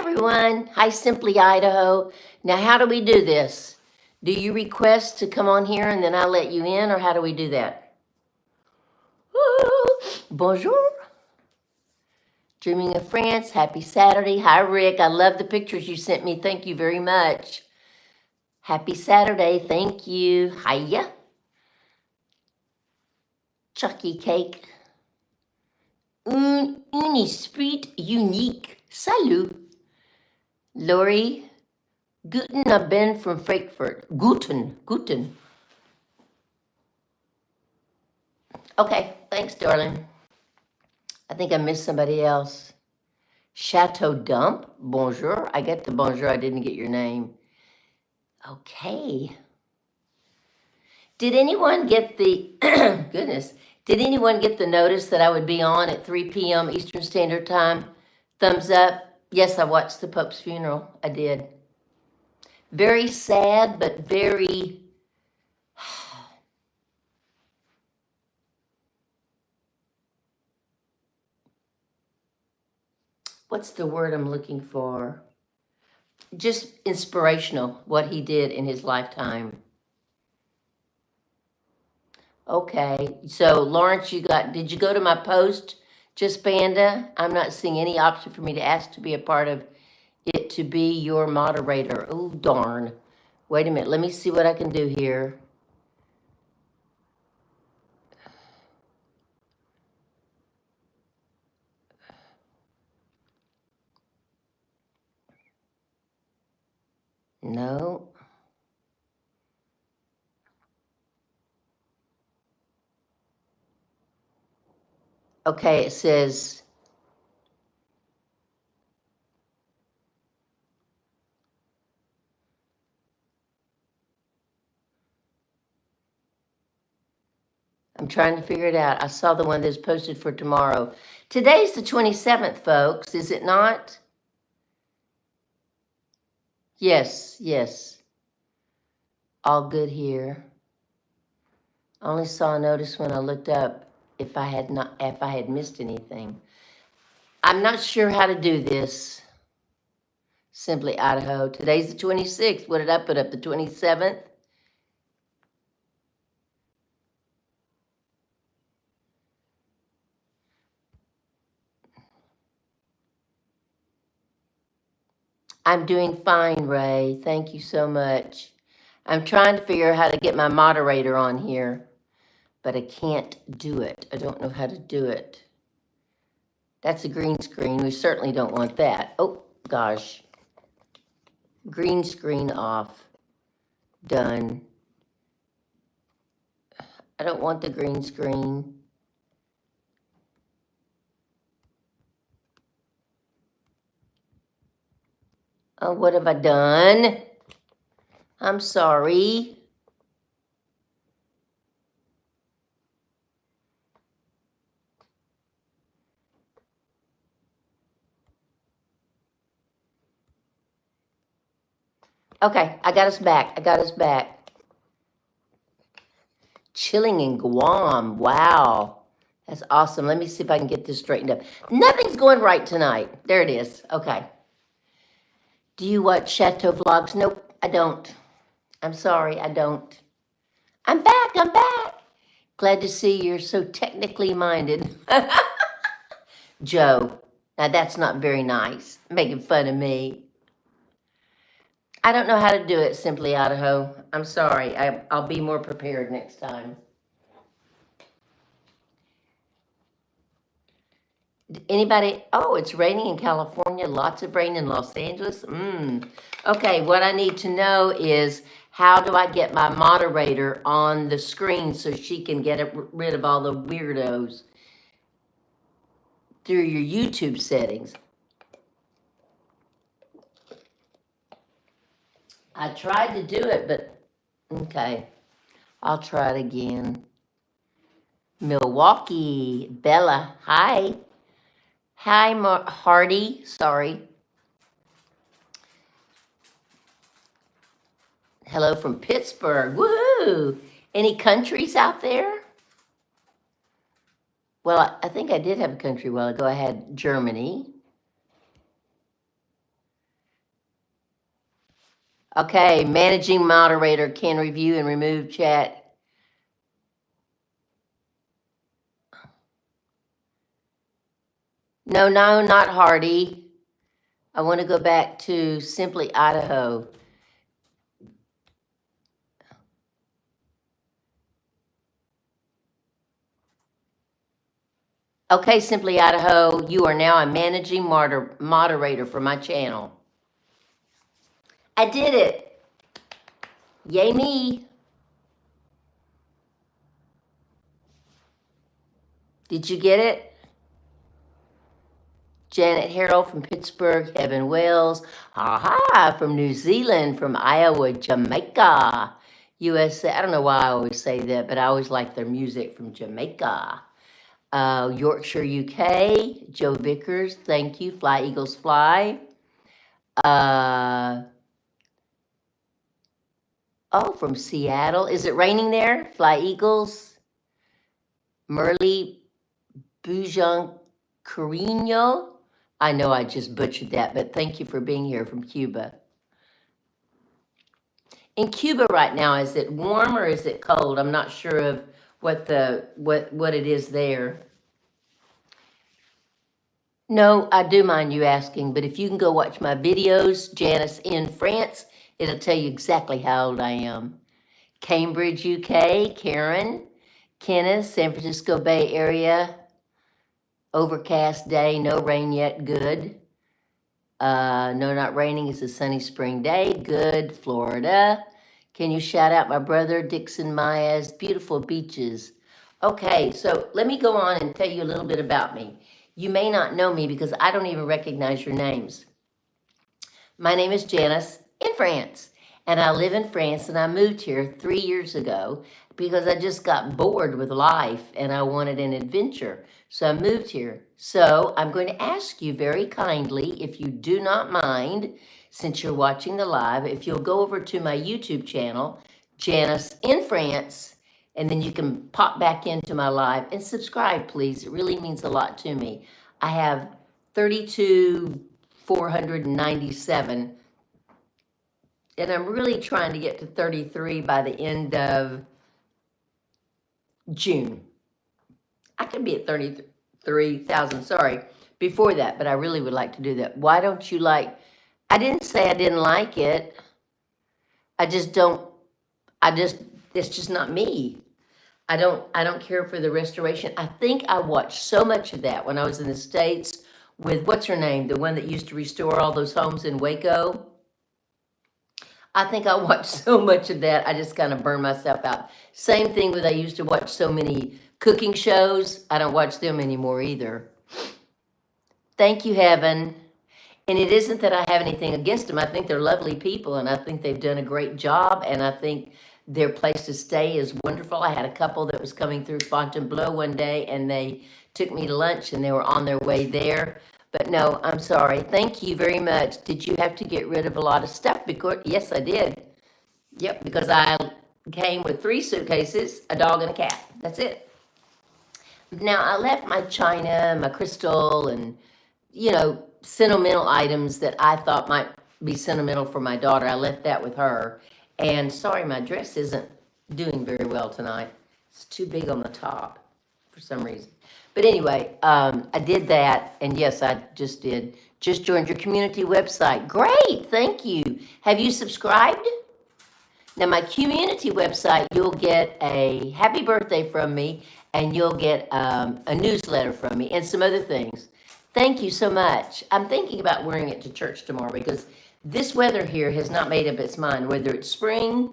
everyone. Hi, Simply Idaho. Now, how do we do this? Do you request to come on here and then I'll let you in, or how do we do that? Bonjour. Dreaming of France. Happy Saturday. Hi, Rick. I love the pictures you sent me. Thank you very much. Happy Saturday. Thank you. Hiya. Chucky cake. Un esprit unique. Salut. Lori. Guten Abend from Frankfurt. Guten. Okay, thanks, darling. I think I missed somebody else. Chateau Dump, bonjour. I get the bonjour, I didn't get your name. Okay. Did anyone get the, goodness, did anyone get the notice that I would be on at 3 p.m. Eastern Standard Time? Thumbs up. Yes, I watched the Pope's funeral. I did. Very sad, but very... What's the word I'm looking for? Just inspirational, what he did in his lifetime. Okay, so Lawrence, did you go to my post, Just Panda? I'm not seeing any option for me to ask to be a part of it, to be your moderator. Oh, darn. Wait a minute, let me see what I can do here. No. Okay, it says, I'm trying to figure it out. I saw the one that's posted for tomorrow. Today's the 27th, folks, is it not? Yes. All good here. I only saw a notice when I looked up if I had missed anything. I'm not sure how to do this. Simply Idaho. Today's the 26th. What did I put up? The 27th? I'm doing fine, Ray. Thank you so much. I'm trying to figure out how to get my moderator on here, but I can't do it. I don't know how to do it. That's a green screen. We certainly don't want that. Oh, gosh. Green screen off. Done. I don't want the green screen. Oh, what have I done? I'm sorry. Okay, I got us back. Chilling in Guam. Wow. That's awesome. Let me see if I can get this straightened up. Nothing's going right tonight. There it is. Okay. Do you watch Chateau vlogs? Nope, I don't. I'm sorry, I don't. I'm back. Glad to see you're so technically minded. Joe, now that's not very nice, making fun of me. I don't know how to do it, Simply Idaho. I'm sorry. I'll be more prepared next time. Anybody? Oh, it's raining in California. Lots of rain in Los Angeles. Okay, what I need to know is, how do I get my moderator on the screen so she can get rid of all the weirdos through your YouTube settings? I tried to do it, but okay. I'll try it again. Milwaukee, Bella, hi. Hi, Hardy, sorry. Hello from Pittsburgh, woohoo. Any countries out there? Well, I think I did have a country a while ago. I had Germany. Okay, managing moderator can review and remove chat. No, not Hardy. I want to go back to Simply Idaho. Okay, Simply Idaho, you are now a managing moderator for my channel. I did it. Yay me. Did you get it? Janet Harrell from Pittsburgh, Evan Wells, aha, from New Zealand, from Iowa, Jamaica, USA. I don't know why I always say that, but I always like their music from Jamaica. Yorkshire, UK, Joe Vickers, thank you, Fly Eagles Fly. Oh, from Seattle. Is it raining there? Fly Eagles. Merle Bujan Carino. I know I just butchered that, but thank you for being here from Cuba. In Cuba right now, is it warm or is it cold? I'm not sure of what it is there. No, I do mind you asking, but if you can go watch my videos, Janice in France, it'll tell you exactly how old I am. Cambridge, UK, Karen, Kenneth, San Francisco Bay Area, overcast day, no rain yet, good. No, not raining, it's a sunny spring day, good. Florida. Can you shout out my brother, Dixon Maya's beautiful beaches? Okay, so let me go on and tell you a little bit about me. You may not know me because I don't even recognize your names. My name is Janice in France, and I live in France, and I moved here 3 years ago because I just got bored with life and I wanted an adventure. So I moved here. So I'm going to ask you very kindly, if you do not mind, since you're watching the live, if you'll go over to my YouTube channel, Janice in France, and then you can pop back into my live and subscribe, please. It really means a lot to me. I have 32,497, and I'm really trying to get to 33 by the end of June. I could be at 33,000, sorry, before that, but I really would like to do that. Why don't you like, I didn't say I didn't like it. It's just not me. I don't care for the restoration. I think I watched so much of that when I was in the States with, what's her name? The one that used to restore all those homes in Waco. I think I watched so much of that, I just kind of burned myself out. Same thing with, I used to watch so many cooking shows. I don't watch them anymore either. Thank you, Heaven. And it isn't that I have anything against them. I think they're lovely people, and I think they've done a great job, and I think their place to stay is wonderful. I had a couple that was coming through Fontainebleau one day, and they took me to lunch, and they were on their way there. But no, I'm sorry. Thank you very much. Did you have to get rid of a lot of stuff? Because yes, I did. Yep, because I came with 3 suitcases, a dog, and a cat. That's it. Now, I left my china, my crystal, and, sentimental items that I thought might be sentimental for my daughter. I left that with her. And sorry, my dress isn't doing very well tonight. It's too big on the top for some reason. But anyway, I did that, and yes, I just did. Just joined your community website. Great, thank you. Have you subscribed? Now, my community website, you'll get a happy birthday from me, and you'll get a newsletter from me, and some other things. Thank you so much. I'm thinking about wearing it to church tomorrow because this weather here has not made up its mind, whether it's spring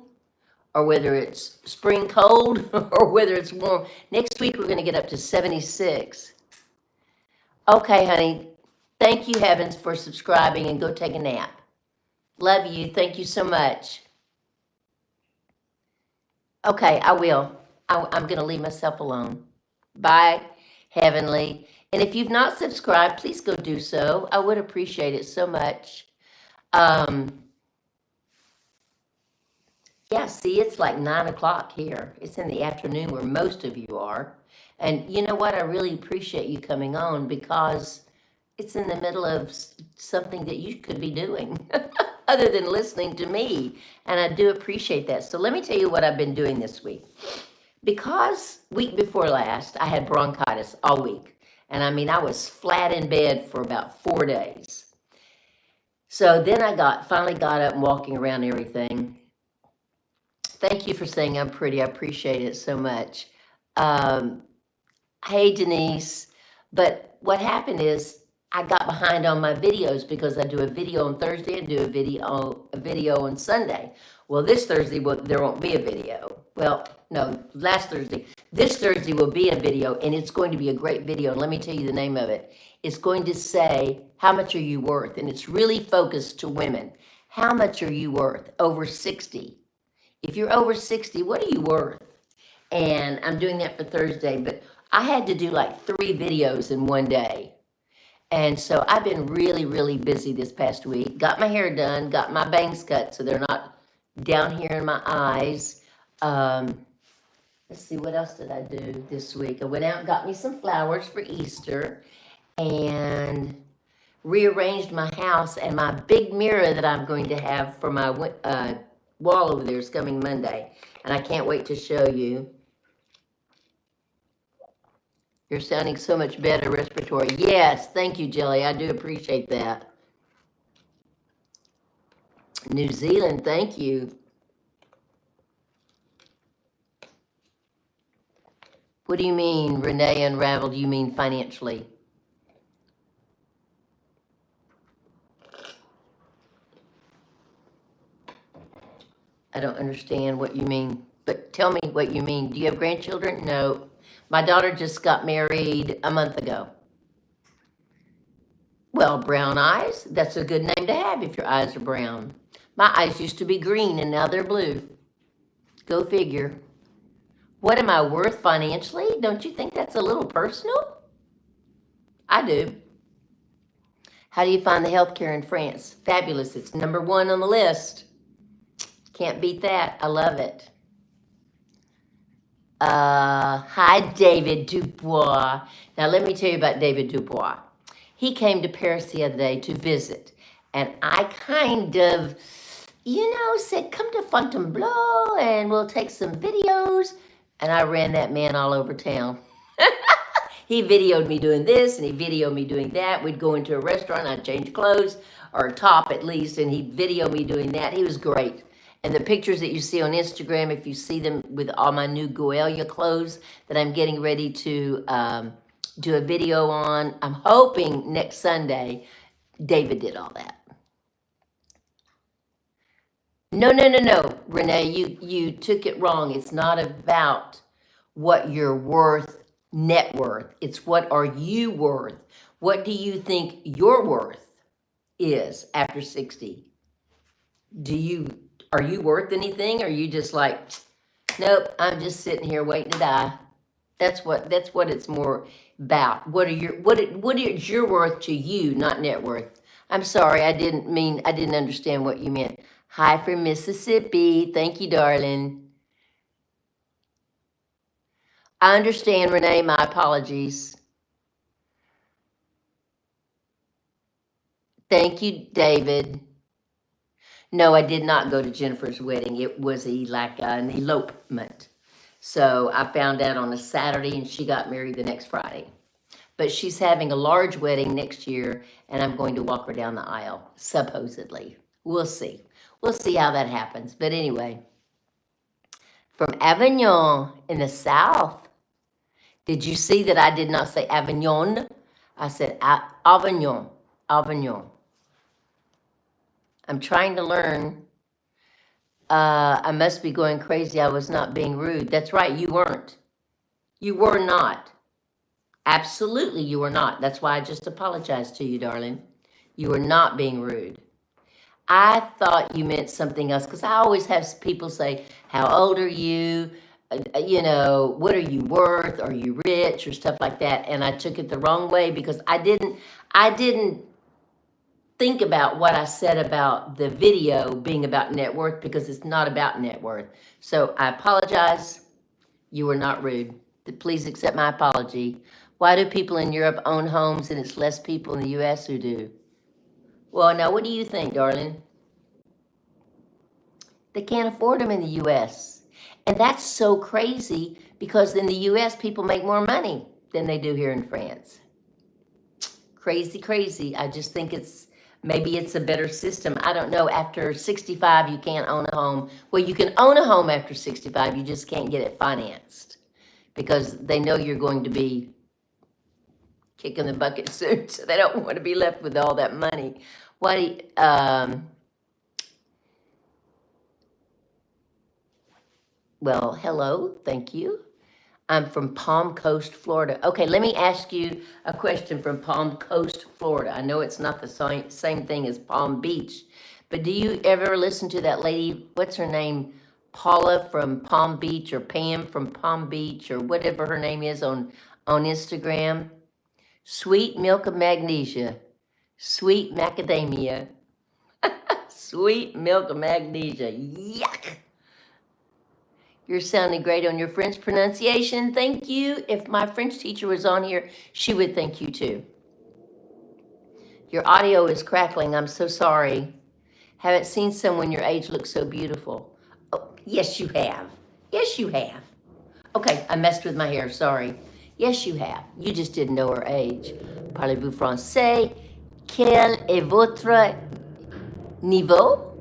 or whether it's spring cold or whether it's warm. Next week, we're going to get up to 76. Okay, honey. Thank you, Heavens, for subscribing, and go take a nap. Love you. Thank you so much. Okay, I will. I'm going to leave myself alone. Bye, Heavenly. And if you've not subscribed, please go do so. I would appreciate it so much. Yeah, see, it's like 9 o'clock here. It's in the afternoon where most of you are. And you know what? I really appreciate you coming on because it's in the middle of something that you could be doing. other than listening to me. And I do appreciate that. So let me tell you what I've been doing this week. Because week before last, I had bronchitis all week. And I mean, I was flat in bed for about 4 days. So then I finally got up and walking around everything. Thank you for saying I'm pretty. I appreciate it so much. Hey, Janice. But what happened is I got behind on my videos because I do a video on Thursday and do a video on Sunday. Well, this Thursday, there won't be a video. Well, no, last Thursday. This Thursday will be a video, and it's going to be a great video. And let me tell you the name of it. It's going to say, how much are you worth? And it's really focused to women. How much are you worth? Over 60. If you're over 60, what are you worth? And I'm doing that for Thursday, but I had to do like 3 videos in one day. And so I've been really, really busy this past week. Got my hair done, got my bangs cut so they're not down here in my eyes. Let's see, what else did I do this week? I went out and got me some flowers for Easter and rearranged my house, and my big mirror that I'm going to have for my wall over there is coming Monday. And I can't wait to show you. You're sounding so much better, respiratory. Yes, thank you, Jelly. I do appreciate that. New Zealand, thank you. What do you mean, Renee Unraveled? You mean financially? I don't understand what you mean, but tell me what you mean. Do you have grandchildren? No. My daughter just got married a month ago. Well, brown eyes, that's a good name to have if your eyes are brown. My eyes used to be green and now they're blue. Go figure. What am I worth financially? Don't you think that's a little personal? I do. How do you find the healthcare in France? Fabulous. It's number 1 on the list. Can't beat that. I love it. Hi, David Dubois. Now, let me tell you about David Dubois. He came to Paris the other day to visit, and I kind of, said, come to Fontainebleau, and we'll take some videos, and I ran that man all over town. He videoed me doing this, and he videoed me doing that. We'd go into a restaurant, I'd change clothes, or top at least, and he'd video me doing that. He was great. And the pictures that you see on Instagram, if you see them with all my new Goelia clothes that I'm getting ready to do a video on, I'm hoping next Sunday, David did all that. No, Renee, you took it wrong. It's not about what you're worth, net worth. It's what are you worth? What do you think your worth is after 60? Are you worth anything? Or are you just like, nope, I'm just sitting here waiting to die? That's what it's more about. What is your worth to you, not net worth? I'm sorry, I didn't understand what you meant. Hi from Mississippi. Thank you, darling. I understand, Renee. My apologies. Thank you, David. No, I did not go to Jennifer's wedding. It was like an elopement. So I found out on a Saturday, and she got married the next Friday. But she's having a large wedding next year, and I'm going to walk her down the aisle, supposedly. We'll see. We'll see how that happens. But anyway, from Avignon in the south. Did you see that I did not say Avignon? I said Avignon. Avignon. I'm trying to learn. I must be going crazy. I was not being rude. That's right, you weren't. You were not. Absolutely, you were not. That's why I just apologized to you, darling. You were not being rude. I thought you meant something else, because I always have people say, how old are you? What are you worth? Are you rich? Or stuff like that. And I took it the wrong way because I didn't think about what I said about the video being about net worth, because it's not about net worth. So I apologize. You were not rude. Please accept my apology. Why do people in Europe own homes and it's less people in the U.S. who do? Well, now, what do you think, darling? They can't afford them in the U.S. And that's so crazy because in the U.S. people make more money than they do here in France. Crazy, crazy. I just think maybe it's a better system. I don't know. After 65, you can't own a home. Well, you can own a home after 65. You just can't get it financed because they know you're going to be kicking the bucket soon, so they don't want to be left with all that money. Well, hello, thank you. I'm from Palm Coast, Florida. Okay, let me ask you a question from Palm Coast, Florida. I know it's not the same thing as Palm Beach, but do you ever listen to that lady, what's her name, Paula from Palm Beach, or Pam from Palm Beach, or whatever her name is on Instagram? Sweet milk of magnesia, sweet macadamia, sweet milk of magnesia, yuck. You're sounding great on your French pronunciation. Thank you. If my French teacher was on here, she would thank you too. Your audio is crackling. I'm so sorry. Haven't seen someone your age look so beautiful. Oh, yes, you have. Yes, you have. Okay, I messed with my hair. Sorry. Yes, you have. You just didn't know her age. Parlez-vous français? Quel est votre niveau?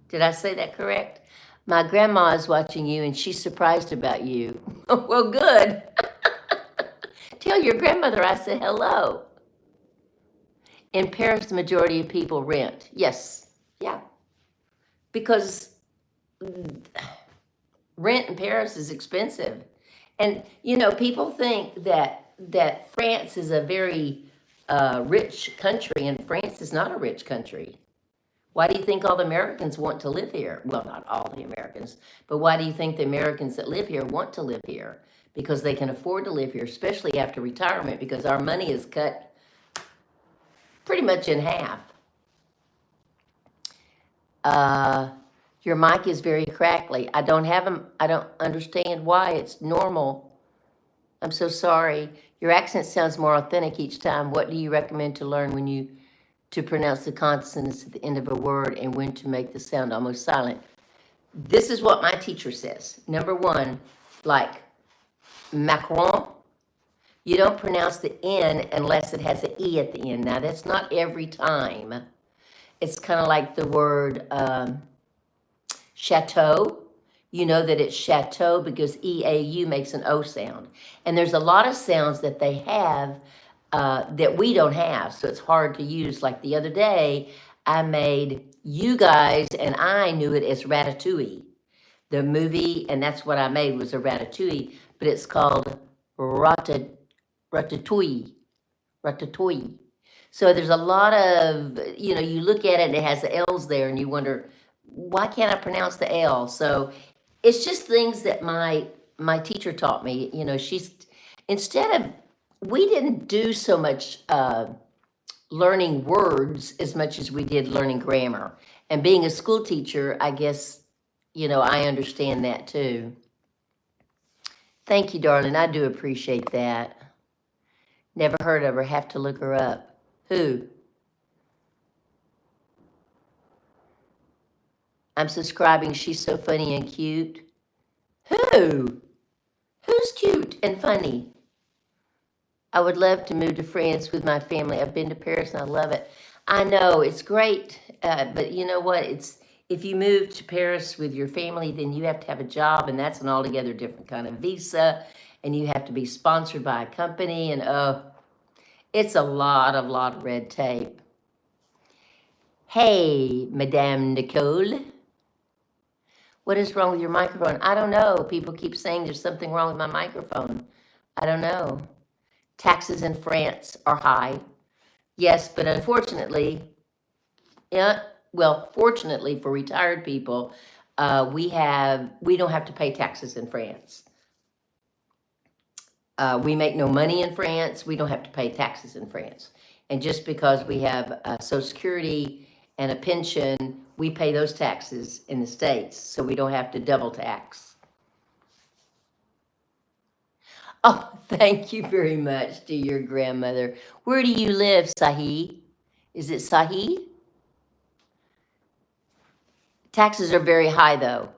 Did I say that correct? My grandma is watching you and she's surprised about you. Well, good. Tell your grandmother I said hello. In Paris, the majority of people rent. Yes. Yeah. Because rent in Paris is expensive. And, you know, people think that France is a very rich country, and France is not a rich country. Why do you think all the Americans want to live here? Well, not all the Americans, but why do you think the Americans that live here want to live here? Because they can afford to live here, especially after retirement, because our money is cut pretty much in half. Your mic is very crackly. I don't understand why. It's normal. I'm so sorry. Your accent sounds more authentic each time. What do you recommend to learn to pronounce the consonants at the end of a word and when to make the sound almost silent? This is what my teacher says. Number one, like Macron, you don't pronounce the N unless it has an E at the end. Now, that's not every time. It's kind of like the word chateau. You know that it's chateau because E-A-U makes an O sound. And there's a lot of sounds that they have that we don't have, so it's hard to use. Like the other day, I made you guys, and I knew it as ratatouille. The movie, and that's what I made, was a ratatouille, but it's called ratatouille. Ratatouille. So there's a lot of, you know, you look at it and it has the L's there, and you wonder, why can't I pronounce the L? So it's just things that my teacher taught me. You know, we didn't do so much learning words as much as we did learning grammar. And being a school teacher, I guess, you know, I understand that too. Thank you, darling. I do appreciate that. Never heard of her. Have to look her up. Who? I'm subscribing. She's so funny and cute. Who? Who's cute and funny? I would love to move to France with my family. I've been to Paris and I love it. I know, it's great, but you know what? If you move to Paris with your family, then you have to have a job, and that's an altogether different kind of visa, and you have to be sponsored by a company, and it's a lot of red tape. Hey, Madame Nicole. What is wrong with your microphone? I don't know. People keep saying there's something wrong with my microphone. I don't know. Taxes in France are high. Yes, but unfortunately, fortunately for retired people, we don't have to pay taxes in France. We make no money in France. We don't have to pay taxes in France. And just because we have Social Security and a pension, we pay those taxes in the States, so we don't have to double tax. Oh, thank you very much to your grandmother. Where do you live, Sahi? Is it Sahi? Taxes are very high, though.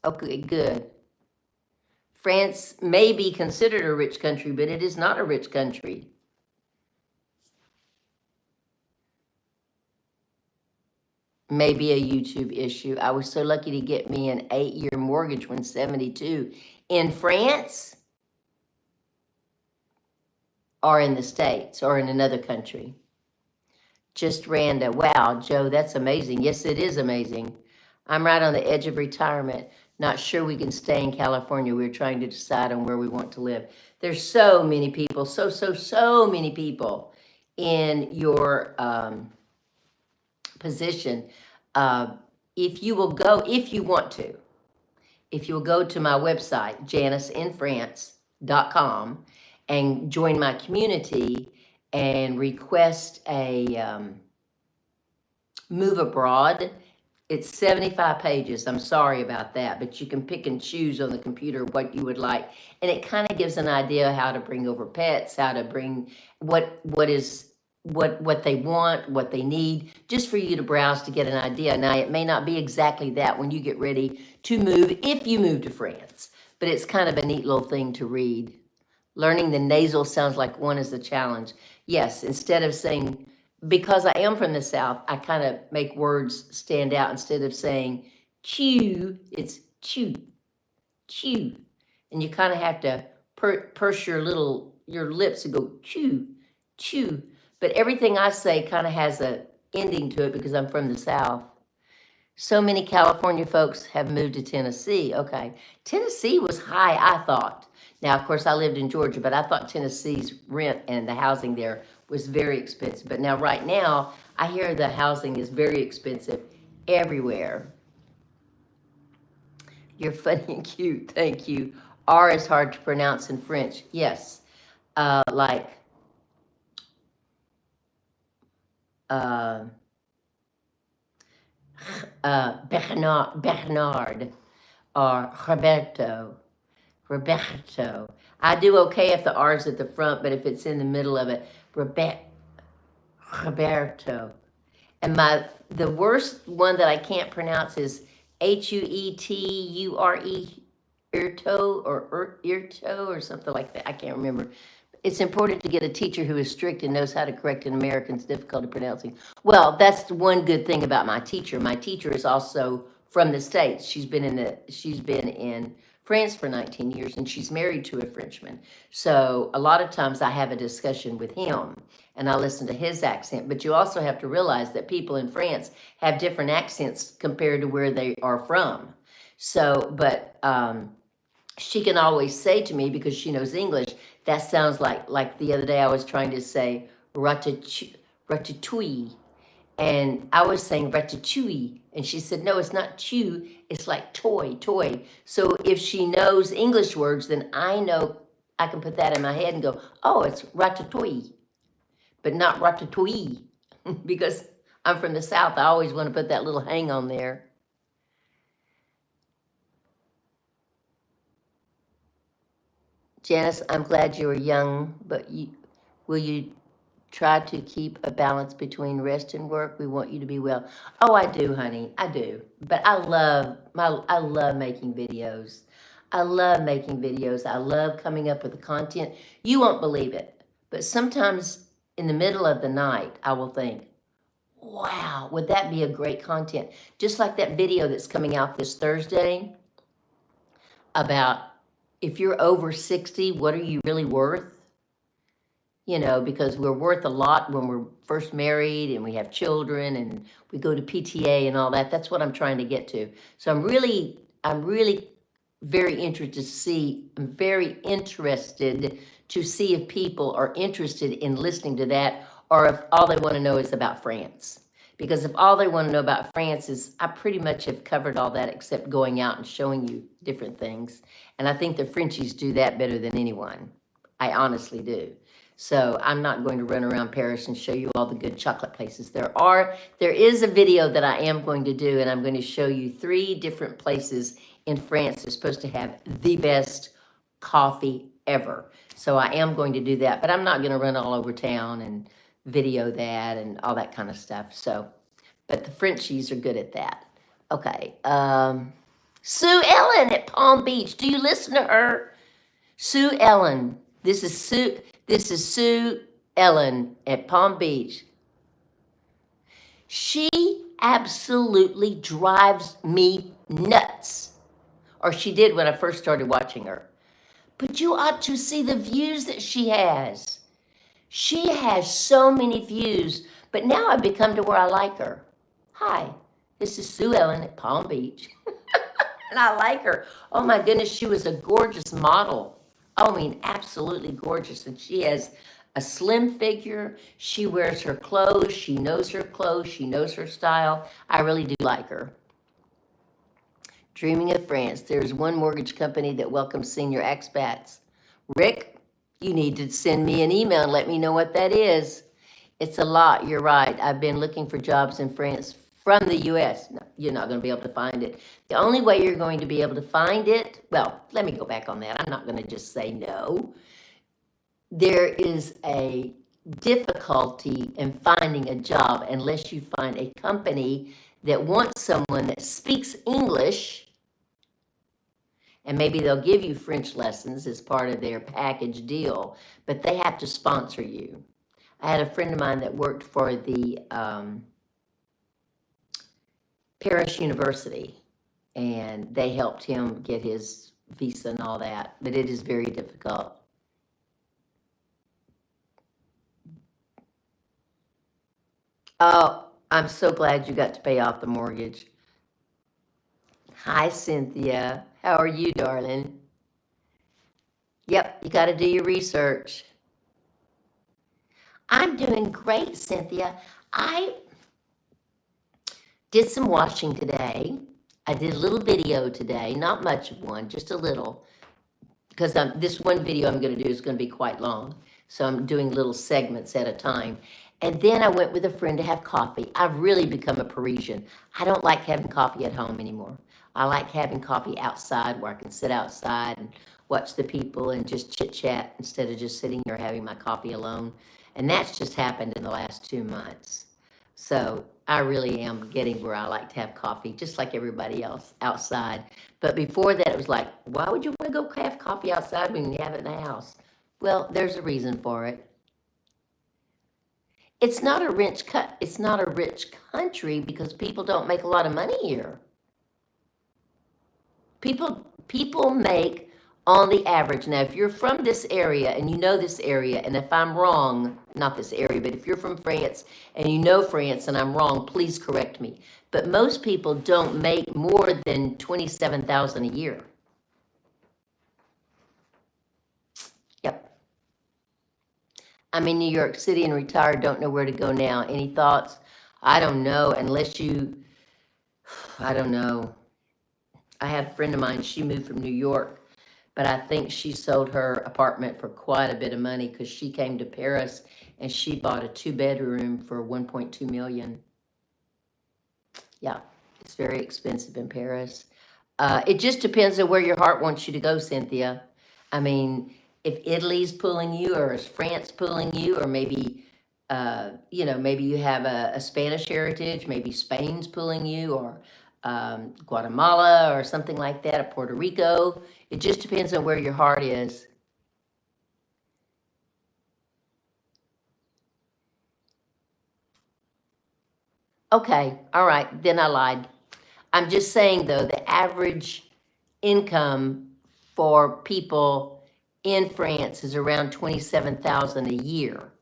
Okay, good. France may be considered a rich country, but it is not a rich country. Maybe a YouTube issue. I was so lucky to get me an 8-year mortgage when 72. In France or in the States or in another country? Just random. Wow, Joe, that's amazing. Yes, it is amazing. I'm right on the edge of retirement. Not sure we can stay in California. We're trying to decide on where we want to live. There's so many people, so many people in your position. If you will go, if you want to, if you'll go to my website, janiceinfrance.com, and join my community and request a move abroad. It's 75 pages. I'm sorry about that, but you can pick and choose on the computer what you would like. And it kind of gives an idea how to bring over pets, how to bring what they want, what they need, just for you to browse to get an idea. Now, it may not be exactly that when you get ready to move, if you move to France, but it's kind of a neat little thing to read. Learning the nasal sounds like one is the challenge. Yes, instead of saying, because I am from the South, I kind of make words stand out. Instead of saying chew, it's chew, chew. And you kind of have to purse your lips and go chew, chew. But everything I say kind of has a ending to it because I'm from the South. So many California folks have moved to Tennessee. Okay. Tennessee was high, I thought. Now, of course, I lived in Georgia, but I thought Tennessee's rent and the housing there was very expensive. But now, right now, I hear the housing is very expensive everywhere. You're funny and cute. Thank you. R is hard to pronounce in French. Yes. Like, Bernard or Roberto. I do okay if the R's at the front, but if it's in the middle of it, Roberto. And the worst one that I can't pronounce is Hueture, Irto or something like that. I can't remember. It's important to get a teacher who is strict and knows how to correct an American's difficulty pronouncing. Well, that's one good thing about my teacher. My teacher is also from the States. She's been in France for 19 years, and she's married to a Frenchman. So a lot of times I have a discussion with him, and I listen to his accent. But you also have to realize that people in France have different accents compared to where they are from. So, but she can always say to me, because she knows English, that sounds like the other day I was trying to say ratatouille, and I was saying ratatouille, and she said, no, it's not chew, it's like toy. So if she knows English words, then I know I can put that in my head and go, oh, it's ratatouille, but not ratatouille, because I'm from the South. I always want to put that little hang on there. Janice, I'm glad you were young, but will you try to keep a balance between rest and work? We want you to be well. Oh, I do, honey. I do. But I love making videos. I love making videos. I love coming up with the content. You won't believe it, but sometimes in the middle of the night, I will think, wow, would that be a great content? Just like that video that's coming out this Thursday about if you're over 60, what are you really worth? You know, because we're worth a lot when we're first married and we have children and we go to PTA and all that. That's what I'm trying to get to. So I'm really very interested to see if people are interested in listening to that, or if all they want to know is about France. Because if all they want to know about France is, I pretty much have covered all that except going out and showing you different things. And I think the Frenchies do that better than anyone. I honestly do. So I'm not going to run around Paris and show you all the good chocolate places. There is a video that I am going to do, and I'm going to show you 3 different places in France that's supposed to have the best coffee ever. So I am going to do that, but I'm not going to run all over town and video that and all that kind of stuff. So, but the Frenchies are good at that. Okay. Sue Ellen at Palm Beach. Do you listen to her? Sue Ellen. This is Sue Ellen at Palm Beach. She absolutely drives me nuts. Or she did when I first started watching her. But you ought to see the views that she has. She has so many views, but now I've become to where I like her. Hi, this is Sue Ellen at Palm Beach. And I like her. Oh my goodness, she was a gorgeous model. I mean, absolutely gorgeous. And she has a slim figure. She wears her clothes. She knows her clothes. She knows her style. I really do like her. Dreaming of France. There's one mortgage company that welcomes senior expats. Rick, you need to send me an email and let me know what that is. It's a lot. You're right. I've been looking for jobs in France from the U.S. No, you're not going to be able to find it. The only way you're going to be able to find it, well, let me go back on that. I'm not going to just say no. There is a difficulty in finding a job unless you find a company that wants someone that speaks English, and maybe they'll give you French lessons as part of their package deal, but they have to sponsor you. I had a friend of mine that worked for the Paris University, and they helped him get his visa and all that, but it is very difficult. Oh, I'm so glad you got to pay off the mortgage. Hi, Cynthia. How are you, darling? Yep, you got to do your research. I'm doing great, Cynthia. I did some washing today. I did a little video today, not much of one, just a little, because this one video I'm going to do is going to be quite long. So I'm doing little segments at a time. And then I went with a friend to have coffee. I've really become a Parisian. I don't like having coffee at home anymore. I like having coffee outside where I can sit outside and watch the people and just chit chat instead of just sitting here having my coffee alone. And that's just happened in the last 2 months. So I really am getting where I like to have coffee, just like everybody else outside. But before that, it was like, why would you want to go have coffee outside when you have it in the house? Well, there's a reason for it. It's not a rich country because people don't make a lot of money here. People make on the average. Now, if you're from this area and you know this area, and if I'm wrong, not this area, but if you're from France and you know France and I'm wrong, please correct me. But most people don't make more than $27,000 a year. Yep. I'm in New York City and retired, don't know where to go now. Any thoughts? I don't know, unless you, I don't know. I had a friend of mine, she moved from New York, but I think she sold her apartment for quite a bit of money because she came to Paris and she bought a 2-bedroom for 1.2 million. Yeah, it's very expensive in Paris. It just depends on where your heart wants you to go, Cynthia. I mean, if Italy's pulling you, or is France pulling you, or maybe, maybe you have a Spanish heritage, maybe Spain's pulling you, or Guatemala, or something like that, or Puerto Rico. It just depends on where your heart is. Okay, all right, then I lied. I'm just saying, though, the average income for people in France is around $27,000 a year,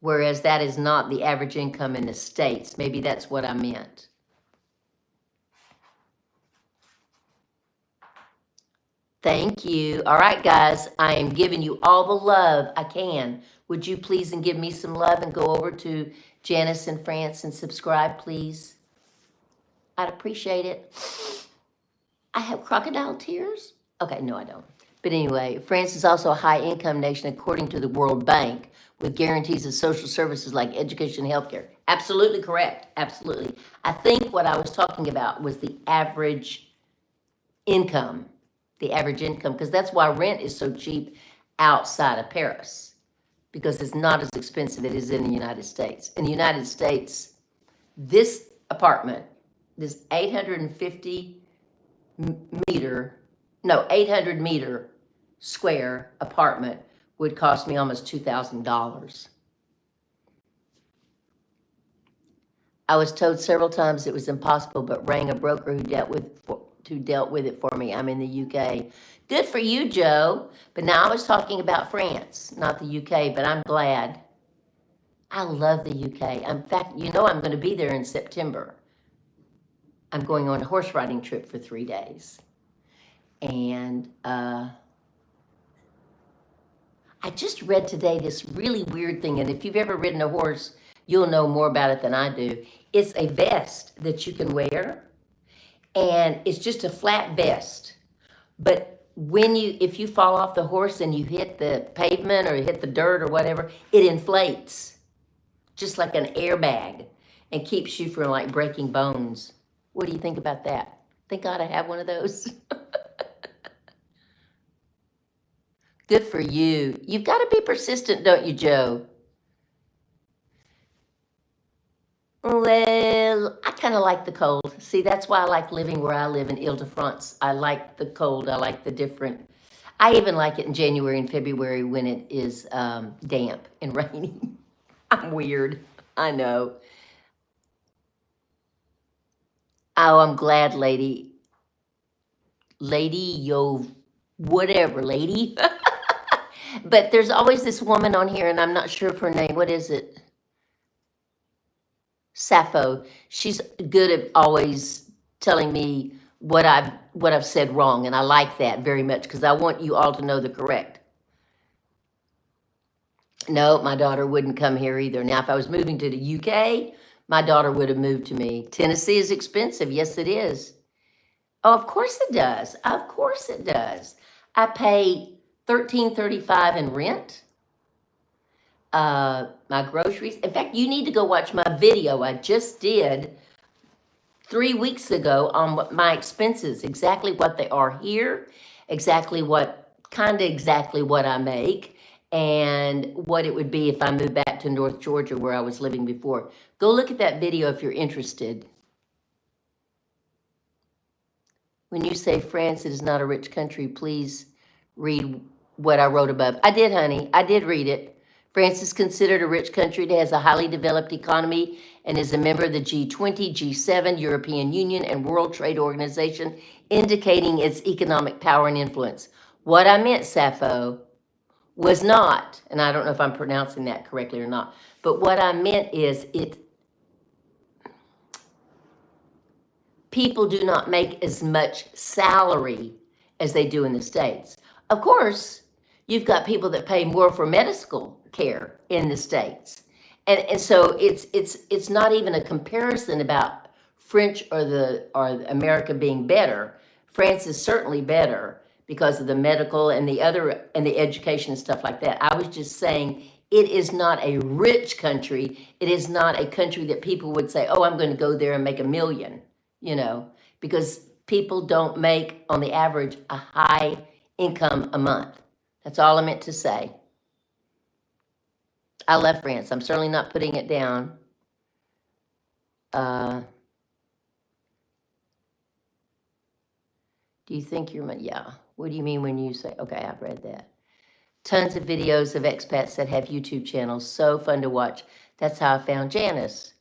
whereas that is not the average income in the States. Maybe that's what I meant. Thank you. All right, guys, I am giving you all the love I can. Would you please and give me some love and go over to Janice in France and subscribe, please? I'd appreciate it. I have crocodile tears? Okay, no, I don't. But anyway, France is also a high-income nation according to the World Bank, with guarantees of social services like education and healthcare. Absolutely correct. Absolutely. I think what I was talking about was the average income. The average income, because that's why rent is so cheap outside of Paris, because it's not as expensive as it is in the United States. In the United States, apartment, this 800 meter square apartment would cost me almost $2,000. I was told several times it was impossible, but rang a broker who dealt with it for me. I'm in the UK. Good for you, Joe. But now I was talking about France, not the UK, but I'm glad. I love the UK. In fact, you know I'm going to be there in September. I'm going on a horse riding trip for 3 days. And I just read today this really weird thing, and if you've ever ridden a horse, you'll know more about it than I do. It's a vest that you can wear, and it's just a flat vest. But if you fall off the horse and you hit the pavement or hit the dirt or whatever, it inflates, just like an airbag, and keeps you from like breaking bones. What do you think about that? Think I ought to have one of those? Good for you. You've got to be persistent, don't you, Joe? Well, I kind of like the cold. See, that's why I like living where I live in Ile-de-France. I like the cold. I like the different. I even like it in January and February when it is damp and rainy. I'm weird. I know. Oh, I'm glad, lady. Lady, yo, whatever, lady. But there's always this woman on here, and I'm not sure of her name. What is it? Sappho. She's good at always telling me what I've said wrong, and I like that very much because I want you all to know the correct. No, my daughter wouldn't come here either. Now, if I was moving to the UK, my daughter would have moved to me. Tennessee is expensive. Yes, it is. Oh, of course it does. Of course it does. I pay $13.35 in rent. My groceries. In fact, you need to go watch my video I just did 3 weeks ago on my expenses, exactly what they are here, exactly what I make, and what it would be if I moved back to North Georgia where I was living before. Go look at that video if you're interested. When you say France is not a rich country, please read what I wrote above. I did, honey. I did read it. France is considered a rich country that has a highly developed economy and is a member of the G20, G7, European Union, and World Trade Organization, indicating its economic power and influence. What I meant, Sappho, was not, and I don't know if I'm pronouncing that correctly or not, but what I meant is people do not make as much salary as they do in the States. Of course, you've got people that pay more for medical care in the States. And so it's not even a comparison about French or America being better. France is certainly better because of the medical and the education and stuff like that. I was just saying it is not a rich country. It is not a country that people would say, oh, I'm going to go there and make $1 million, because people don't make, on the average, a high income a month. That's all I meant to say. I love France. I'm certainly not putting it down. Do you think you're, yeah. What do you mean when you say, okay, I've read that. Tons of videos of expats that have YouTube channels. So fun to watch. That's how I found Janice.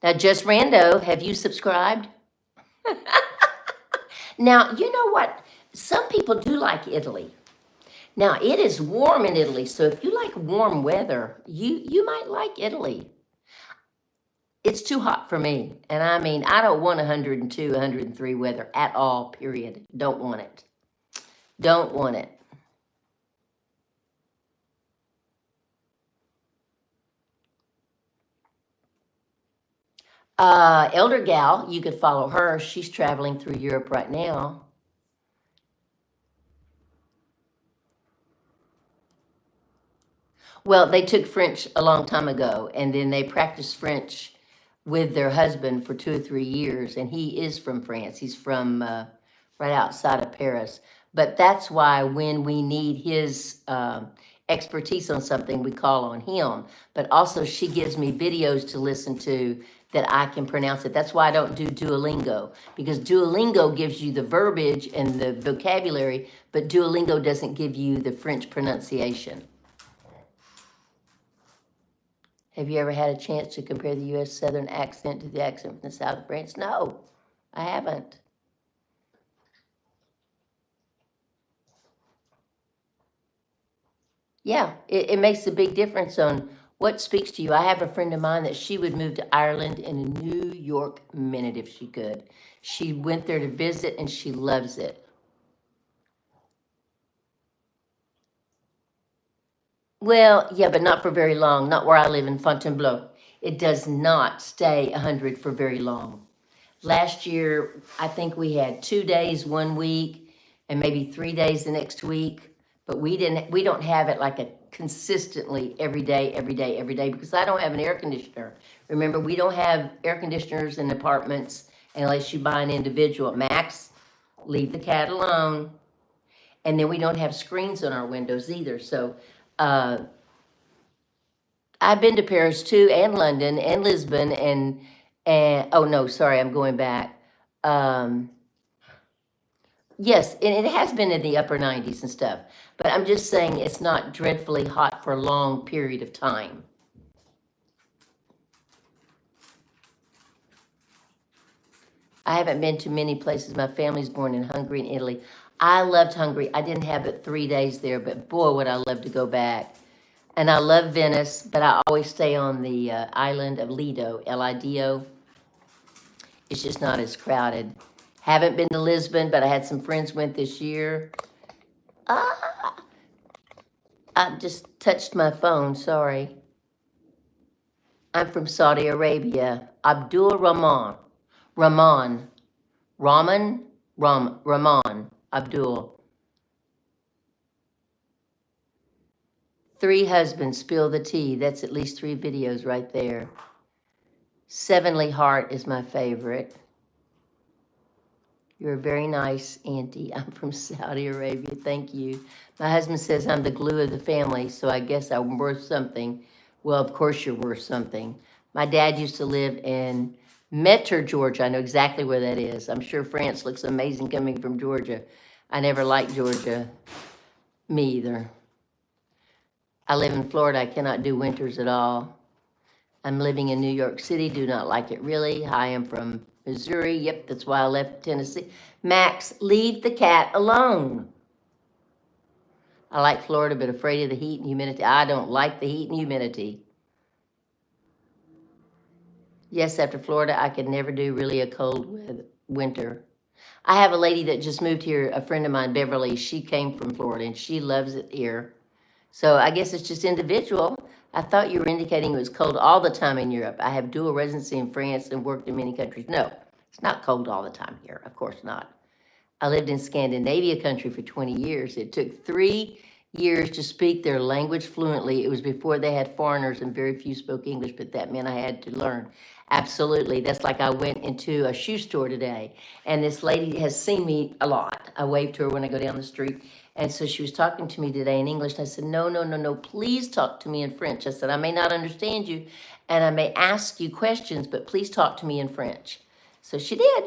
Now, Just Rando, have you subscribed? Now, you know what? Some people do like Italy. Now, it is warm in Italy, so if you like warm weather, you might like Italy. It's too hot for me, and I mean, I don't want 102, 103 weather at all, period. Don't want it. Don't want it. Elder Gal, you could follow her. She's traveling through Europe right now. Well, they took French a long time ago, and then they practiced French with their husband for 2 or 3 years, and he is from France. He's from right outside of Paris. But that's why when we need his expertise on something, we call on him. But also she gives me videos to listen to that I can pronounce it. That's why I don't do Duolingo, because Duolingo gives you the verbiage and the vocabulary, but Duolingo doesn't give you the French pronunciation. Have you ever had a chance to compare the U.S. Southern accent to the accent from the South of France? No, I haven't. Yeah, it makes a big difference on what speaks to you. I have a friend of mine that she would move to Ireland in a New York minute if she could. She went there to visit and she loves it. Well, yeah, but not for very long. Not where I live in Fontainebleau. It does not stay 100 for very long. Last year, I think we had 2 days one week and maybe 3 days the next week. But we don't have it like a consistently every day, every day, every day, because I don't have an air conditioner. Remember, we don't have air conditioners in apartments unless you buy an individual. Max, leave the cat alone. And then we don't have screens on our windows either. So I've been to Paris too, and London, and Lisbon, and oh no, sorry, I'm going back. Yes, and it has been in the upper 90s and stuff, but I'm just saying it's not dreadfully hot for a long period of time. I haven't been to many places. My family's born in Hungary and Italy. I loved Hungary. I didn't have but 3 days there, but boy, would I love to go back. And I love Venice, but I always stay on the island of Lido, Lido. It's just not as crowded. Haven't been to Lisbon, but I had some friends went this year. Ah, I just touched my phone, sorry. I'm from Saudi Arabia. Abdul Rahman. Rahman. Rahman. Abdul. 3 husbands spill the tea. That's at least 3 videos right there. Sevenly Heart is my favorite. You're a very nice auntie. I'm from Saudi Arabia. Thank you. My husband says I'm the glue of the family, so I guess I'm worth something. Well, of course you're worth something. My dad used to live in Metro, Georgia. I know exactly where that is. I'm sure France looks amazing coming from Georgia. I never liked Georgia. Me either. I live in Florida. I cannot do winters at all. I'm living in New York City. Do not like it really. Hi, I'm from Missouri. Yep, that's why I left Tennessee. Max, leave the cat alone. I like Florida, but afraid of the heat and humidity. I don't like the heat and humidity. Yes, after Florida, I could never do really a cold winter. I have a lady that just moved here, a friend of mine, Beverly. She came from Florida, and she loves it here. So I guess it's just individual. I thought you were indicating it was cold all the time in Europe. I have dual residency in France and worked in many countries. No, it's not cold all the time here. Of course not. I lived in Scandinavia country for 20 years. It took 3 years to speak their language fluently. It was before they had foreigners and very few spoke English, but that meant I had to learn. Absolutely. That's like I went into a shoe store today, and this lady has seen me a lot. I wave to her when I go down the street. And so she was talking to me today in English, and I said, no, please talk to me in French. I said, I may not understand you, and I may ask you questions, but please talk to me in French. So she did.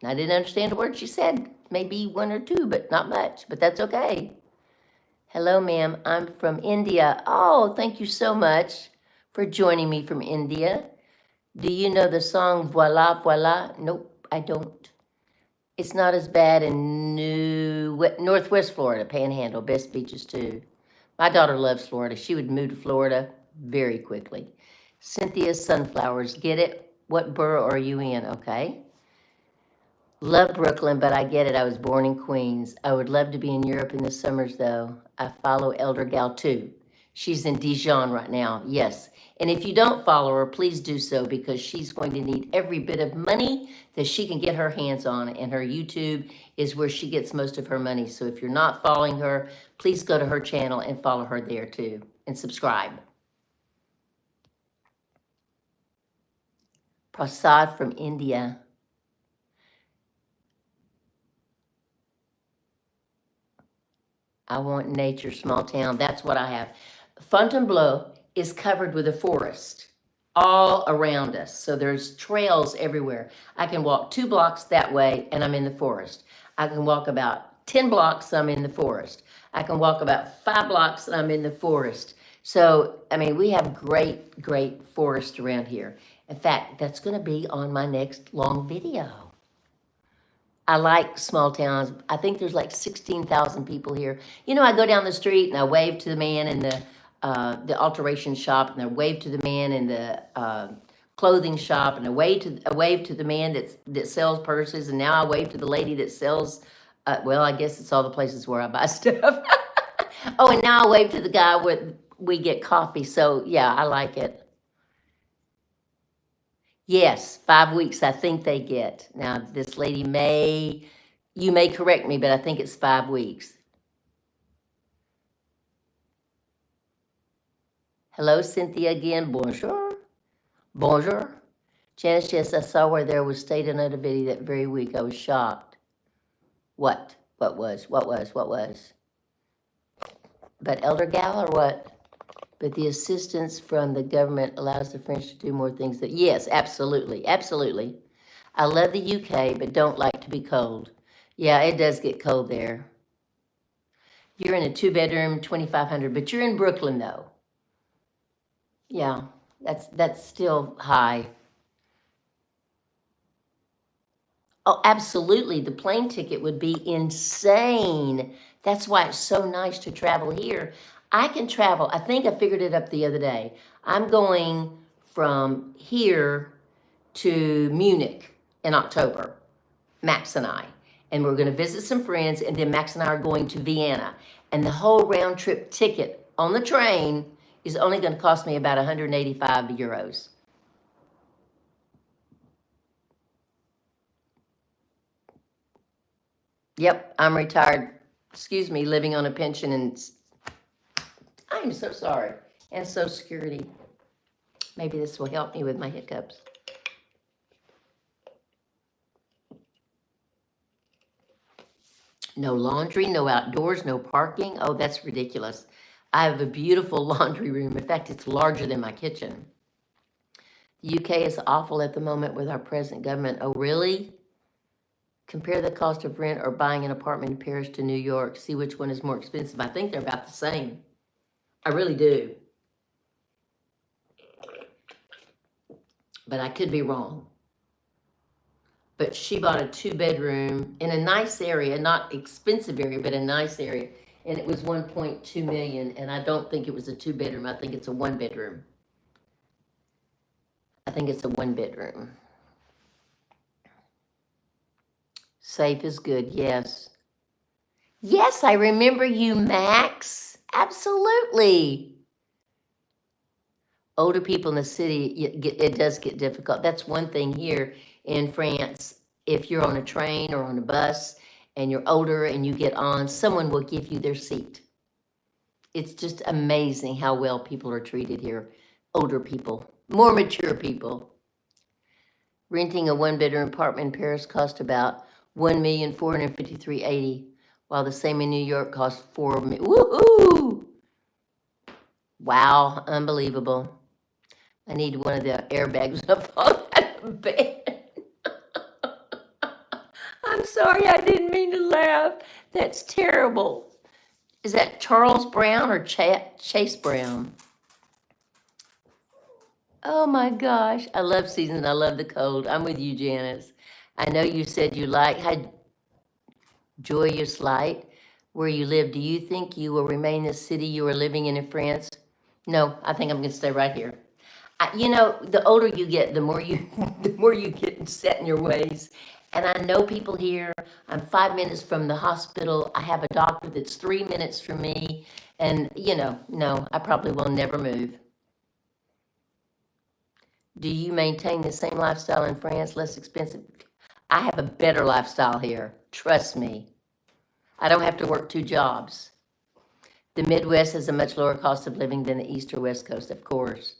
I didn't understand a word she said, maybe 1 or 2, but not much, but that's okay. Hello, ma'am, I'm from India. Oh, thank you so much for joining me from India. Do you know the song Voila, Voila? Nope, I don't. It's not as bad in Northwest Florida, Panhandle, best beaches too. My daughter loves Florida. She would move to Florida very quickly. Cynthia Sunflowers, get it? What borough are you in? Okay. Love Brooklyn, but I get it. I was born in Queens. I would love to be in Europe in the summers, though. I follow Elder Gal too. She's in Dijon right now. Yes. And if you don't follow her, please do so, because she's going to need every bit of money that she can get her hands on. And her YouTube is where she gets most of her money. So if you're not following her, please go to her channel and follow her there too. And subscribe. Prasad from India. I want nature, small town. That's what I have. Fontainebleau is covered with a forest all around us. So there's trails everywhere. I can walk 2 blocks that way and I'm in the forest. I can walk about 10 blocks, I'm in the forest. I can walk about 5 blocks and I'm in the forest. So, I mean, we have great, great forest around here. In fact, that's going to be on my next long video. I like small towns. I think there's like 16,000 people here. You know, I go down the street and I wave to the man in the alteration shop, and I wave to the man in the clothing shop, and I wave to the man that sells purses, and now I wave to the lady that sells. Well, I guess it's all the places where I buy stuff. Oh, and now I wave to the guy where we get coffee. So yeah, I like it. Yes, 5 weeks I think they get. Now, this lady you may correct me, but I think it's 5 weeks. Hello, Cynthia again. Bonjour. Bonjour. Janice, yes, I saw where there was stated on a video that very week. I was shocked. What? What was? But Elder Gal or what? But the assistance from the government allows the French to do more things that, yes, absolutely, absolutely. I love the UK, but don't like to be cold. Yeah, it does get cold there. You're in a 2-bedroom, 2,500, but you're in Brooklyn though. Yeah, that's still high. Oh, absolutely. The plane ticket would be insane. That's why it's so nice to travel here. I can travel. I think I figured it up the other day. I'm going from here to Munich in October, Max and I. And we're going to visit some friends, and then Max and I are going to Vienna. And the whole round trip ticket on the train is only going to cost me about 185 euros. Yep, I'm retired. Excuse me, living on a pension, and I'm so sorry. And Social Security. Maybe this will help me with my hiccups. No laundry, no outdoors, no parking. Oh, that's ridiculous. I have a beautiful laundry room. In fact, it's larger than my kitchen. The UK is awful at the moment with our present government. Oh, really? Compare the cost of rent or buying an apartment in Paris to New York. See which one is more expensive. I think they're about the same. I really do. But I could be wrong. But she bought a 2-bedroom in a nice area, not expensive area, but a nice area. And it was 1.2 million. And I don't think it was a 2-bedroom. I think it's a 1-bedroom. I think it's a 1-bedroom. Safe is good, yes. Yes, I remember you, Max. Absolutely. Older people in the city, it does get difficult. That's one thing here in France. If you're on a train or on a bus and you're older and you get on, someone will give you their seat. It's just amazing how well people are treated here. Older people, more mature people. Renting a 1-bedroom apartment in Paris cost about $1,453,080, while the same in New York costs $4 million. Woohoo! Wow, unbelievable. I need one of the airbags to fall out of bed. I'm sorry, I didn't mean to laugh. That's terrible. Is that Charles Brown or Chase Brown? Oh my gosh, I love season. I love the cold. I'm with you, Janice. I know you said you had joyous light where you live. Do you think you will remain the city you are living in France? No, I think I'm going to stay right here. You know, the older you get, the more you get set in your ways. And I know people here. I'm 5 minutes from the hospital. I have a doctor that's 3 minutes from me. And, you know, no, I probably will never move. Do you maintain the same lifestyle in France, less expensive? I have a better lifestyle here. Trust me. I don't have to work 2 jobs. The Midwest has a much lower cost of living than the East or West Coast, of course.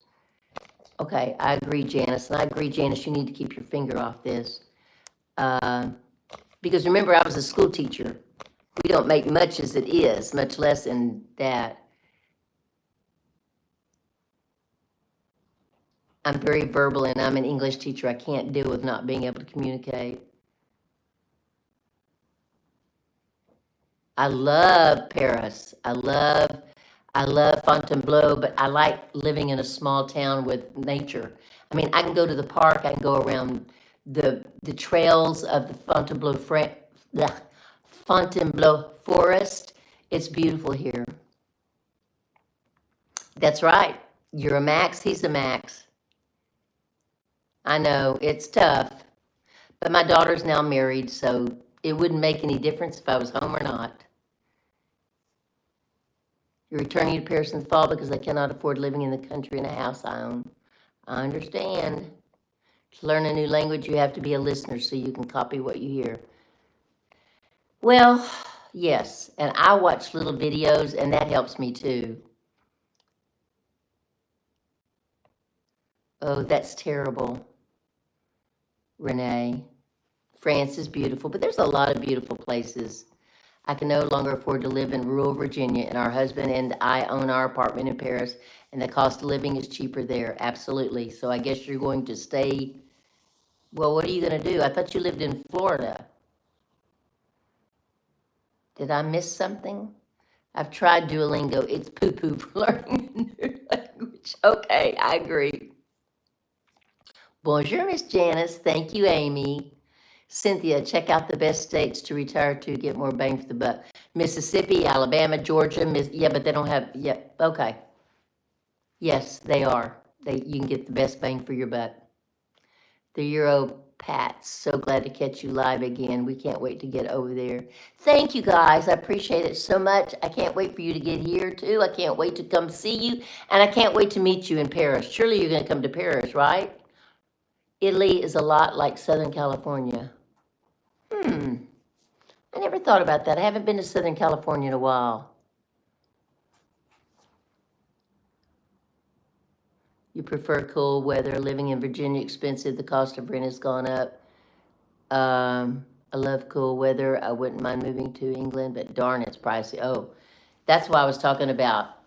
Okay, I agree, Janice. And I agree, Janice, you need to keep your finger off this. Because remember, I was a school teacher. We don't make much as it is, much less in that. I'm very verbal and I'm an English teacher. I can't deal with not being able to communicate. I love Paris. I love Fontainebleau, but I like living in a small town with nature. I mean, I can go to the park, I can go around the trails of the the Fontainebleau forest. It's beautiful here. That's right. You're a Max, he's a Max. I know, it's tough. But my daughter's now married, so it wouldn't make any difference if I was home or not. You're returning to Paris in the fall because I cannot afford living in the country in a house I own. I understand. To learn a new language, you have to be a listener so you can copy what you hear. Well, yes, and I watch little videos, and that helps me too. Oh, that's terrible, Renee. France is beautiful, but there's a lot of beautiful places. I can no longer afford to live in rural Virginia, and our husband and I own our apartment in Paris, and the cost of living is cheaper there. Absolutely. So I guess you're going to stay. Well, what are you going to do? I thought you lived in Florida. Did I miss something? I've tried Duolingo. It's poo-poo for learning a new language. Okay, I agree. Bonjour, Miss Janice. Thank you, Amy. Cynthia, check out the best states to retire to, get more bang for the buck. Mississippi, Alabama, Georgia, yeah, but they don't have, yeah, okay. Yes, they are. You can get the best bang for your buck. The Europats, so glad to catch you live again. We can't wait to get over there. Thank you, guys. I appreciate it so much. I can't wait for you to get here, too. I can't wait to come see you, and I can't wait to meet you in Paris. Surely you're going to come to Paris, right? Italy is a lot like Southern California. I never thought about that. I haven't been to Southern California in a while. You prefer cool weather. Living in Virginia expensive. The cost of rent has gone up. I love cool weather. I wouldn't mind moving to England, but darn, it's pricey. Oh, that's why I was talking about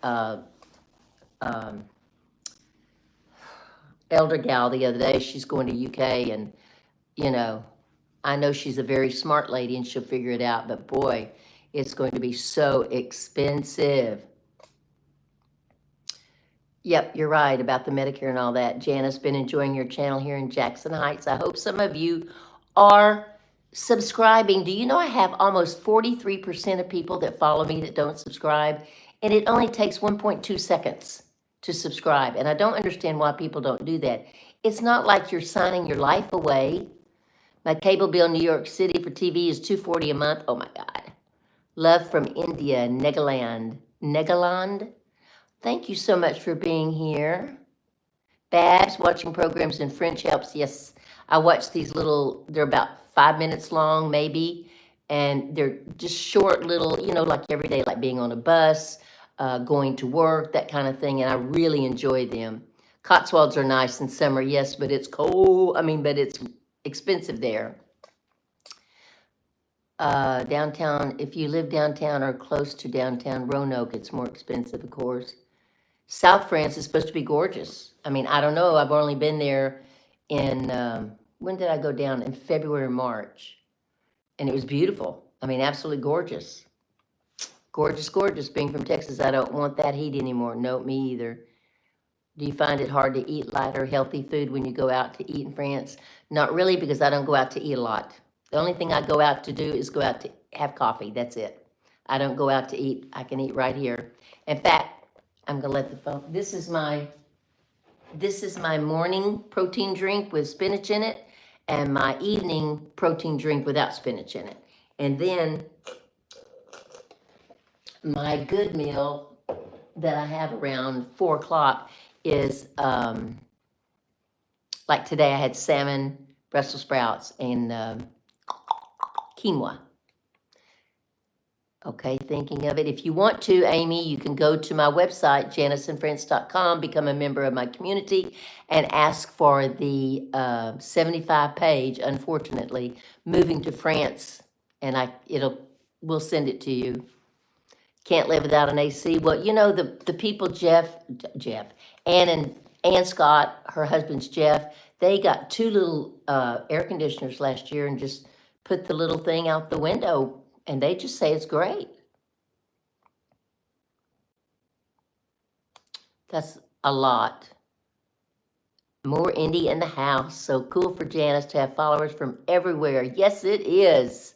Elder Gal the other day. She's going to UK, and you know, I know she's a very smart lady and she'll figure it out, but boy, it's going to be so expensive. Yep, you're right about the Medicare and all that. Janice, been enjoying your channel here in Jackson Heights. I hope some of you are subscribing. Do you know I have almost 43% of people that follow me that don't subscribe? And it only takes 1.2 seconds to subscribe. And I don't understand why people don't do that. It's not like you're signing your life away. My cable bill in New York City for TV is $240 a month. Oh my God. Love from India, Negaland. Negaland? Thank you so much for being here. Babs, watching programs in French helps. Yes, I watch these little, they're about 5 minutes long, maybe. And they're just short little, you know, like every day, like being on a bus, going to work, that kind of thing. And I really enjoy them. Cotswolds are nice in summer, yes, but it's cold. But it's expensive there. Downtown, if you live downtown or close to downtown Roanoke, it's more expensive, of course. South France is supposed to be gorgeous. I don't know. I've only been there in, when did I go down? In February, March. And it was beautiful. Absolutely gorgeous. Gorgeous, gorgeous. Being from Texas, I don't want that heat anymore. No, me either. Do you find it hard to eat lighter, healthy food when you go out to eat in France? Not really, because I don't go out to eat a lot. The only thing I go out to do is go out to have coffee. That's it. I don't go out to eat. I can eat right here. In fact, I'm gonna let the phone. This is my morning protein drink with spinach in it, and my evening protein drink without spinach in it. And then my good meal that I have around 4 o'clock is like today I had salmon, Brussels sprouts, and quinoa. Okay, thinking of it. If you want to, Amy, you can go to my website, janiceandfriends.com, become a member of my community, and ask for the 75 page, unfortunately, moving to France. And it'll We'll send it to you. Can't live without an AC. Well, you know, the people, Ann Scott, her husband's Jeff, they got 2 little air conditioners last year and just put the little thing out the window, and they just say it's great. That's a lot. More indie in the house. So cool for Janice to have followers from everywhere. Yes, it is.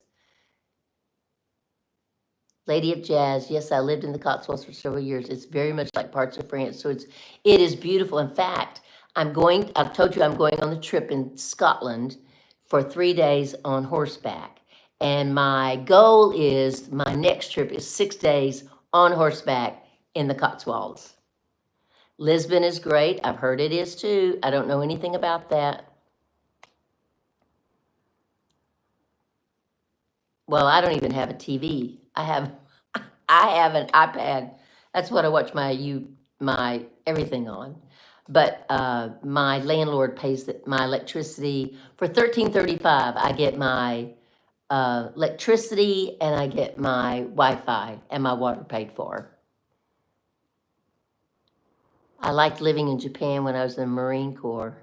Lady of Jazz. Yes, I lived in the Cotswolds for several years. It's very much like parts of France. So it is beautiful. In fact, I told you I'm going on the trip in Scotland for 3 days on horseback. And my goal is, my next trip is 6 days on horseback in the Cotswolds. Lisbon is great. I've heard it is too. I don't know anything about that. Well, I don't even have a TV. I have an iPad. That's what I watch my everything on. But my landlord pays my electricity for $13.35. I get my electricity and I get my Wi-Fi and my water paid for. I liked living in Japan when I was in the Marine Corps.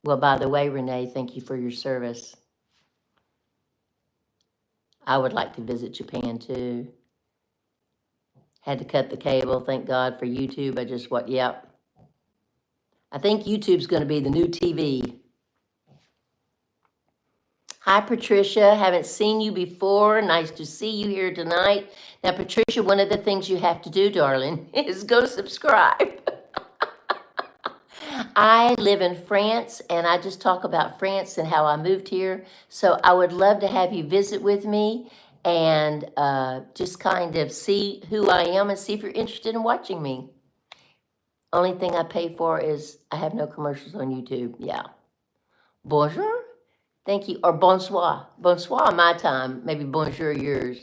Well, by the way, Renee, thank you for your service. I would like to visit Japan too. Had to cut the cable. Thank God for YouTube. Yep. I think YouTube's going to be the new TV. Hi, Patricia. Haven't seen you before. Nice to see you here tonight. Now, Patricia, one of the things you have to do, darling, is go subscribe. I live in France, and I just talk about France and how I moved here. So I would love to have you visit with me and just kind of see who I am and see if you're interested in watching me. Only thing I pay for is I have no commercials on YouTube. Yeah. Bonjour. Thank you. Or bonsoir. Bonsoir my time. Maybe bonjour yours.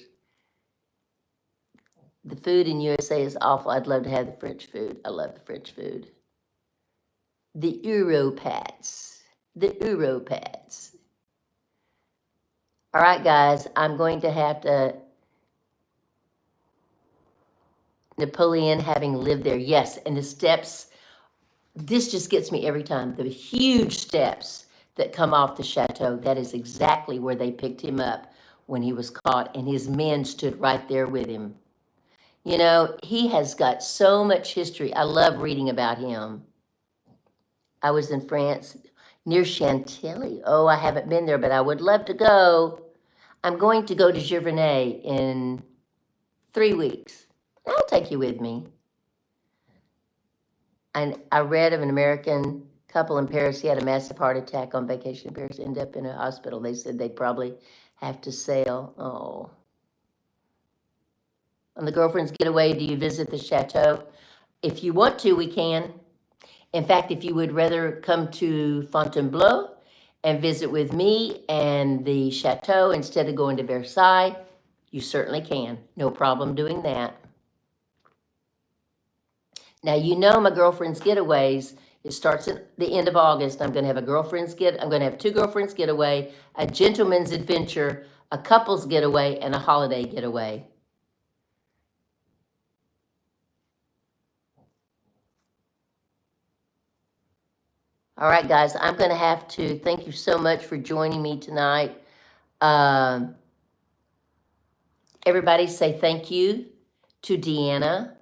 The food in USA is awful. I'd love to have the French food. I love the French food. The Europats. The Europats. All right, guys. I'm going to have to... Napoleon having lived there. Yes, and the steps... This just gets me every time. The huge steps that come off the chateau, that is exactly where they picked him up when he was caught, and his men stood right there with him. You know, he has got so much history. I love reading about him. I was in France near Chantilly. Oh, I haven't been there, but I would love to go. I'm going to go to Giverny in 3 weeks. I'll take you with me. And I read of an American couple in Paris. He had a massive heart attack on vacation in Paris, ended up in a hospital. They said they'd probably have to sail. Oh. On the girlfriend's getaway, do you visit the chateau? If you want to, we can. In fact, if you would rather come to Fontainebleau and visit with me and the chateau instead of going to Versailles, you certainly can. No problem doing that. Now, you know my girlfriend's getaways. It starts at the end of August. I'm going to have I'm going to have 2 girlfriends getaway, a gentleman's adventure, a couple's getaway, and a holiday getaway. All right, guys, I'm going to have to thank you so much for joining me tonight. Everybody say thank you to Deanna,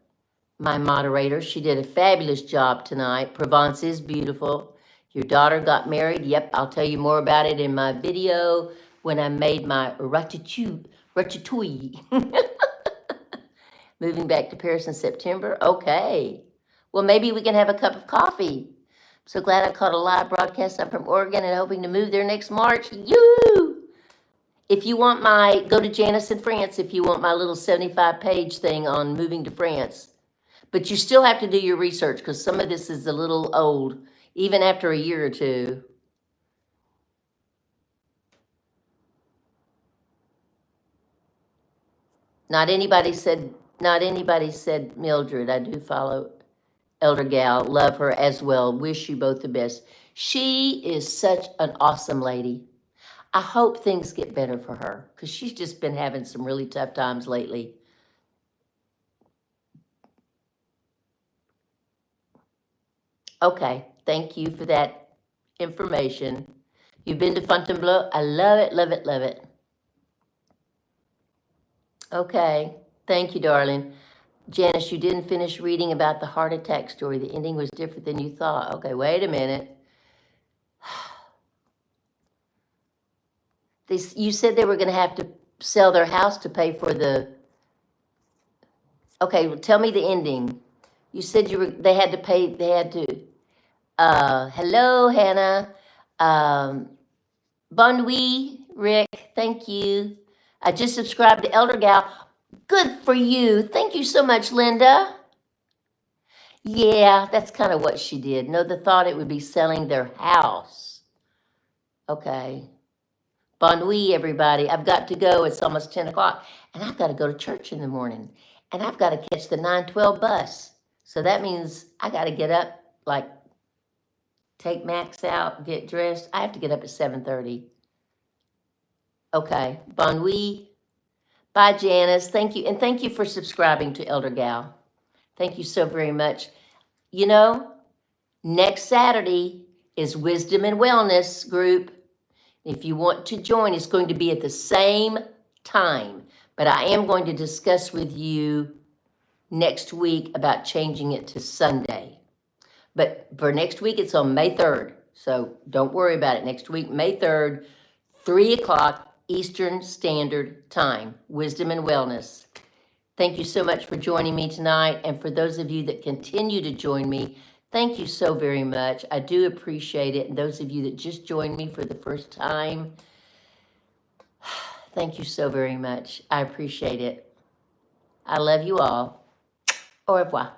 my moderator. She did a fabulous job tonight. Provence is beautiful. Your daughter got married. Yep, I'll tell you more about it in my video when I made my ratatouille. Moving back to Paris in September. Okay. Well, maybe we can have a cup of coffee. So glad I caught a live broadcast. I'm from Oregon and hoping to move there next March. You! If you want go to Janice in France if you want my little 75-page thing on moving to France. But you still have to do your research because some of this is a little old, even after a year or two. Not anybody said Mildred. I do follow Elder Gal. Love her as well. Wish you both the best. She is such an awesome lady. I hope things get better for her because she's just been having some really tough times lately. Okay, thank you for that information. You've been to Fontainebleau? I love it, love it, love it. Okay, thank you, darling. Janice, you didn't finish reading about the heart attack story. The ending was different than you thought. Okay, wait a minute. You said they were going to have to sell their house to pay for the... Okay, well, tell me the ending. You said they had to pay, hello, Hannah. Bon nuit, Rick, thank you. I just subscribed to Elder Gal. Good for you. Thank you so much, Linda. Yeah, that's kind of what she did. No, the thought it would be selling their house. Okay. Bon nuit, everybody. I've got to go. It's almost 10 o'clock. And I've got to go to church in the morning. And I've got to catch the 9:12 bus. So that means I got to get up, like, take Max out, get dressed. I have to get up at 7:30. Okay. Bon nuit. Bye, Janice. Thank you. And thank you for subscribing to Elder Gal. Thank you so very much. You know, next Saturday is Wisdom and Wellness group. If you want to join, it's going to be at the same time. But I am going to discuss with you next week about changing it to Sunday. But for next week, it's on May 3rd. So don't worry about it. Next week, May 3rd, 3 o'clock Eastern Standard Time, Wisdom and Wellness. Thank you so much for joining me tonight. And for those of you that continue to join me, thank you so very much. I do appreciate it. And those of you that just joined me for the first time, thank you so very much. I appreciate it. I love you all. Au revoir.